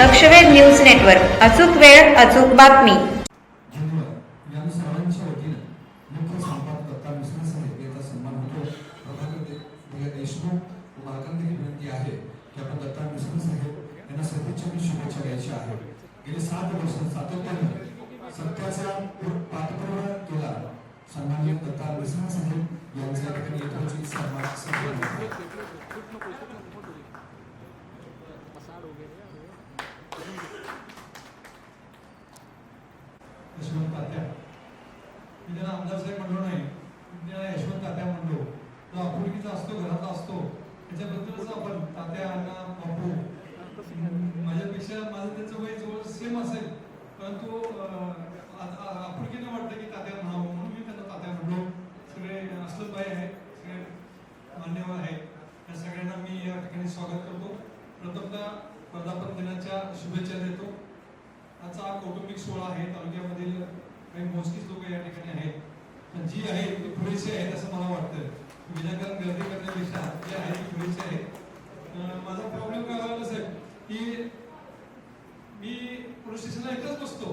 लक्षवेध news network, अचूक वेळ अचूक बातमी. गेली 7 वर्ष सातत्याने सत्याचा पाठपुरावा केला. सन्माननीय दत्ता मिश्रा साहेब यांच्या ठिकाणी येथील यशवंत तात्या, मी त्यांना आमदार साहेब म्हणलो नाही, त्याला यशवंत तात्या म्हणलो. तो आपुलकीचा असतो, घरातला असतो, त्याच्याबद्दलच आपण तात्या अण्णा बापू. माझ्यापेक्षा माझं त्याचं वय जवळ सेम असेल, परंतु आपुलकीने वाटतं की तात्या म्हणावं, म्हणून मी त्यांना तात्या म्हणलो. सगळे असलतबाई आहेत, सगळे मान्यवर आहेत, त्या सगळ्यांना मी या ठिकाणी स्वागत करतो. प्रथमतः वर्धापन दिनाच्या शुभेच्छा देतो. आजचा कौटुंबिक सोहळा आहे. तालुक्यामधील काही मोजकीच लोक या ठिकाणी आहेत, पण जी आहेत ती पुरेशी आहेत असं मला वाटतं. विनाकारण गर्दी करण्यापेक्षा जे आहे ती पुरेशी आहेत. माझा प्रॉब्लेम काय झाला साहेब की मी पोलीस स्टेशनला एकटाच बसतो.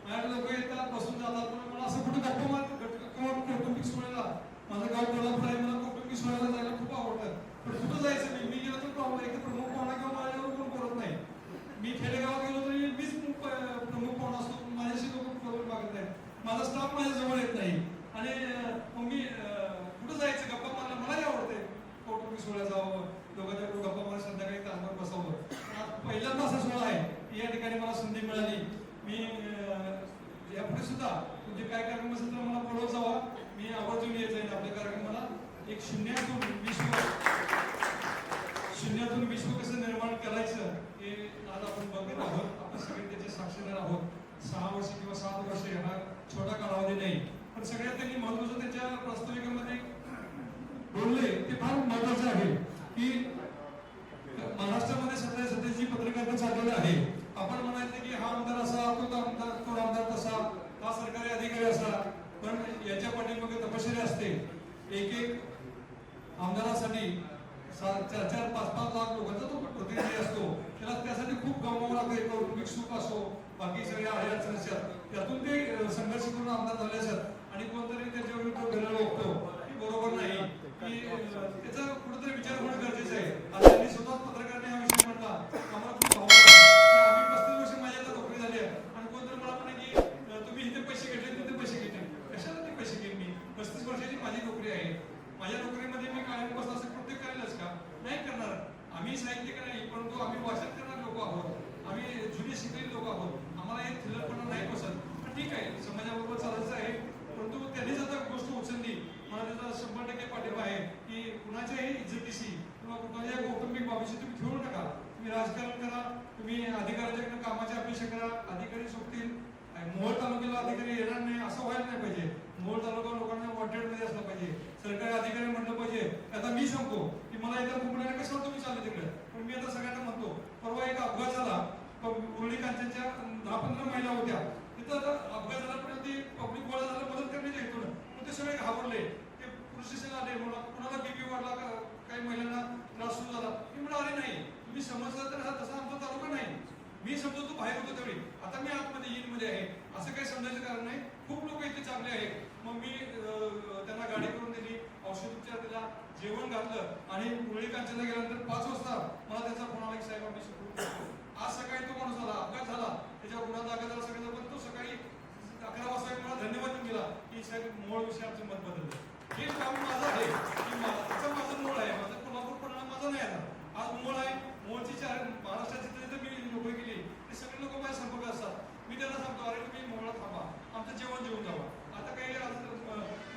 माझ्याकडे लोक येतात, बसून जातात, पण मला असं कुठं गप्पा मारत कौटुंबिक सोहळ्याला, माझं गाव कोल्हापूर आहे, मला कौटुंबिक सोहळ्याला जायला खूप आवडतं. पण कुठं जायचं मी गेलो तर प्रॉब्लेम एक प्रमुख पाहुणा किंवा माझ्यावर कोण बोलत नाही. मी खेडेगावात गेलो तरी मीच प्रमुख पाहुणा असतो, माझ्याशी लोक बरोबर मागत नाहीत. माझा स्टाफ माझ्या जवळ येत नाही. आणि मग मी कुठं जायचं गप्पा मारायला मलाही आवडते. कौटुंबिक सोहळ्यात जावं, लोकांच्या गप्पा मारा, संध्याकाळी तासभर बसावं. पहिल्यांदा असा सोहळा आहे की या ठिकाणी मला संधी मिळाली. मी यापुढे सुद्धा म्हणजे काय कार्यक्रम असेल तर मला बोलवत जावा, मी आवर्जून येत जाईल आपल्या कार्यक्रमाला. एक शून्यातून विश्व कसं निर्माण करायचं हे आज आपण बघत आहोत. आपण सगळे त्याचे साक्षीदार आहोत. 6 वर्ष किंवा 7 वर्ष हा छोटा कालावधी नाही, पण सगळ्यात त्यांनी महत्वाचं त्यांच्या प्रास्ताविकामध्ये बोलले ते फार महत्वाचं आहे की महाराष्ट्रामध्ये सध्या जी पत्रकारिता चाललेली आहे, आपण म्हणायचं की हा आमदार असा, तो आमदार तसा, हा सरकारी अधिकारी असा, पण याच्या पाठीमागे तपश्चर्या असते. एक आमदारासाठी 4-4, 5-5 लाख लोकांचा तो प्रतिनिधी असतो. त्याला त्यासाठी खूप गमवावं लागतं. कौटुंबिक सुख असो, बाकी सगळ्या अडचणी असतात, त्यातून ते संघर्ष करून आमदार झाले असतात. आणि कोणतरी त्याच्या विरुद्ध घडलं बघतो की बरोबर नाही, की त्याचा कुठेतरी विचार होणं गरजेचं आहे. आता त्यांनी स्वतः पत्रकारांनी हा विषय म्हटला, आम्हाला खूप भाव आम्ही 35 वर्ष माझ्या आता नोकरी झाली आहे. आणि कोणतरी मला म्हणे की तुम्ही इथे पैसे घेतले, तिथे पैसे घेतले. कशाला ते पैसे घेईन मी? 35 वर्षाची माझी नोकरी आहे. माझ्या नोकरीमध्ये मी कायम बसला असं प्रत्येक करायलाच का नाही करणार. आम्ही साहित्यिक नाही, परंतु आम्ही वाचन करणारे लोक आहोत. आम्ही जुने शिकलेले लोक आहोत. आम्हाला हे थिल्लरपणा नाही पसंत. पण ठीक आहे, समाजाबरोबर चालायचं आहे. परंतु त्यांनीच आता गोष्ट उचलली. मला त्याचा 100% पाठिंबा आहे की कुणाच्याही इज्जतीशी किंवा कुणाच्या कौटुंबिक बाबीशी तुम्ही खेळू नका. तुम्ही राजकारण करा, तुम्ही अधिकाऱ्याच्याकडे कामाची अपेक्षा करा, अधिकारी सोडतील. मोहोळ तालुक्याला अधिकारी येणार नाही असं व्हायला नाही पाहिजे. मोहोळ तालुका लोकांना वॉन्टेड मध्ये असला पाहिजे. सरकारी अधिकारी म्हटलं पाहिजे. आता मी सांगतो की मला इथं कुंपण्याला कशाला तुम्ही चालले तिकडे, पण मी आता सगळ्यांना म्हणतो, परवा एक अपघात झाला, उरळी कांचनच्या 10-15 महिला होत्या तिथं. आता अपघात झाल्यापर्यंत ती पब्लिक गोळा झाला मदत करण्याच्या हेतून, पण ते सगळे घाबरले. ते पोलीस स्टेशनला आले, कुणाला बीपी वाढला, काही महिलांना त्रास सुरू झाला. मी म्हणलं अरे नाही, तुम्ही समजलं तर हा तसा आमचा तालुका नाही. मी समजतो बाहेर होतो त्यावेळी, आता मी आतमध्ये मध्ये आहे, असं काही समजायचं कारण नाही. खूप लोक इथे चांगले आहेत. मग मी त्यांना गाडी करून दिली, औषधोपचार दिला, जेवण घातलं. आणि उरळी कांचनला गेल्यानंतर 5 वाजता मला त्याचा फोन आला की साहेब आम्ही सुखरूप. आज सकाळी तो माणूस आला, अपघात झाला, त्याच्या गुन्हा दाखल झाला सगळं, पण तो सकाळी 11 वाजता मला धन्यवाद देऊन गेला की साहेब मोळ विषयी आमचं मत बदललं. हे काम माझं आहे की माझं मोळ आहे, माझं कोल्हापूर पण माझं नाही. आता आज मोळ आहे, मोळची महाराष्ट्राची जिथे मी नोकरी केली ते सगळे लोक माझ्या संपर्क असतात. मी त्यांना सांगतो अरे तुम्ही मोहळा थांबा, आमचं जेवण जेवून जावा. आता काही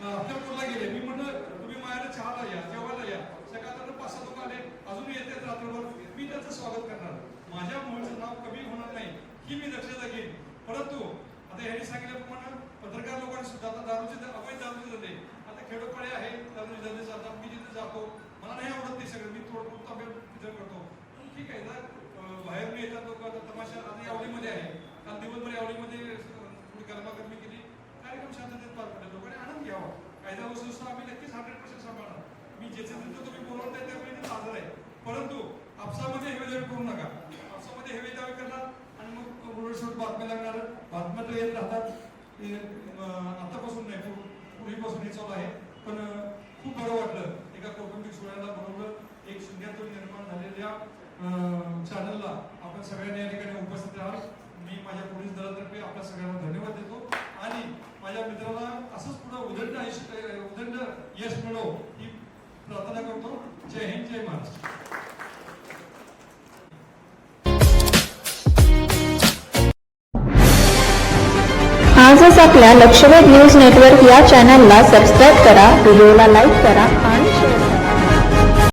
अक्कलकोटला गेले, मी म्हणलं तुम्ही माझ्याला चहाला या, जेवायला या. सकाळ 5-6 लोक आले, अजून येतात रात्रभर. मी त्यांचं स्वागत करणार. माझ्या मोहळचं नाव कमी होणार नाही ही मी दक्षता घेईन. परंतु आता यांनी सांगितल्याप्रमाणे पत्रकार लोकांनी सुद्धा आता अवैध दारूचे धंदे आता खेडोपाडे आहे, दारूचे धंदे चालतात. मी तिथे जातो, मला नाही आवडत ते सगळं, मी थोडं तब्येत विचार करतो. ठीक आहे, जर बाहेर मी येतात लोक, आता तमाशा आता यावडीमध्ये आहे, काल दिवसभर यावडीमध्ये थोडी गरमागरमी केली, कार्यक्रम शांततेत पार पडले. लोकांनी आनंद घ्यावा. कायदा व सुव्यवस्था आम्ही नक्कीच 100% सांभाळणार. मी ज्याचे तिथं तुम्ही बोलवताय त्यावेळी ते हजर आहे. परंतु आपसामध्ये हेवेदावे करू नका. आपसामध्ये हेवेदावे करणार बातम्या लागणार, बातम्या तर येत राहतात. आतापासून नाही, पूर्वीपासून हे चालू आहे. पण खूप बरं वाटलं एका कौटुंबिक सोहळ्याला बरोबर एक शून्यातून निर्माण झालेल्या चॅनलला आपण सगळ्यांनी या ठिकाणी उपस्थित राहाल. मी माझ्या पोलीस दलातर्फे आपल्या सगळ्यांना धन्यवाद देतो आणि माझ्या मित्राला असंच पुढे उदंड यश मिळो ही प्रार्थना करतो. जय हिंद, जय महाराष्ट्र. आजच आपल्या लक्षवेध न्यूज नेटवर्क या चॅनलला सबस्क्राईब करा, व्हिडिओला लाईक करा